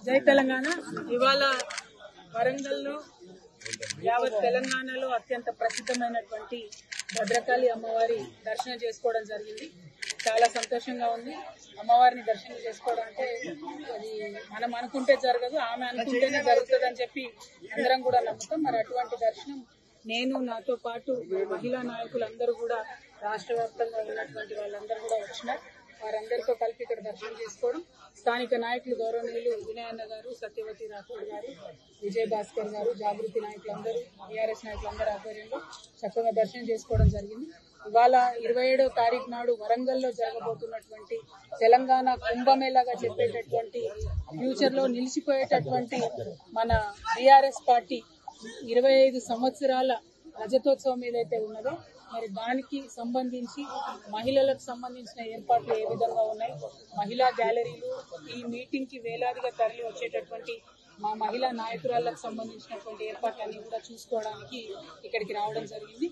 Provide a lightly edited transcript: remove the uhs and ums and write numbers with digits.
జై తెలంగాణ. ఇవాళ వరంగల్లో యావత్ తెలంగాణలో అత్యంత ప్రసిద్ధమైనటువంటి భద్రకాళి అమ్మవారి దర్శనం చేసుకోవడం జరిగింది. చాలా సంతోషంగా ఉంది. అమ్మవారిని దర్శనం చేసుకోవడం అంటే అది మనం అనుకుంటే జరగదు, ఆమె అనుకుంటేనే జరుగుతుంది అని చెప్పి అందరం కూడా నమ్ముతాం. మరి అటువంటి దర్శనం నేను, నాతో పాటు మహిళా నాయకులందరూ కూడా రాష్ట్ర వ్యాప్తంగా ఉన్నటువంటి వాళ్ళందరూ కూడా వచ్చినారు. వారందరితో కలిపి ఇక్కడ దర్శనం చేసుకోవడం, స్థానిక నాయకులు గౌరవనీయులు వినయన్న గారు, సత్యవతి రాథోడ్ గారు, విజయ్ భాస్కర్ గారు, జాగృతి నాయకులందరూ, టీఆర్ఎస్ నాయకులందరూ ఆధ్వర్యంలో చక్కగా దర్శనం చేసుకోవడం జరిగింది. ఇవాళ 27వ తారీఖు నాడు వరంగల్లో జరగబోతున్నటువంటి తెలంగాణ కుంభమేళాగా చెప్పేటటువంటి ఫ్యూచర్ లో నిలిచిపోయేటటువంటి మన టీఆర్ఎస్ పార్టీ 25 సంవత్సరాల రజతోత్సవం ఏదైతే ఉన్నదో మరి దానికి సంబంధించి మహిళలకు సంబంధించిన ఏర్పాట్లు ఏ విధంగా ఉన్నాయి, మహిళా గ్యాలరీలు, ఈ మీటింగ్ కి వేలాదిగా తరలి వచ్చేటటువంటి మా మహిళా నాయకురాళ్లకు సంబంధించినటువంటి ఏర్పాట్లన్నీ కూడా చూసుకోవడానికి ఇక్కడికి రావడం జరిగింది.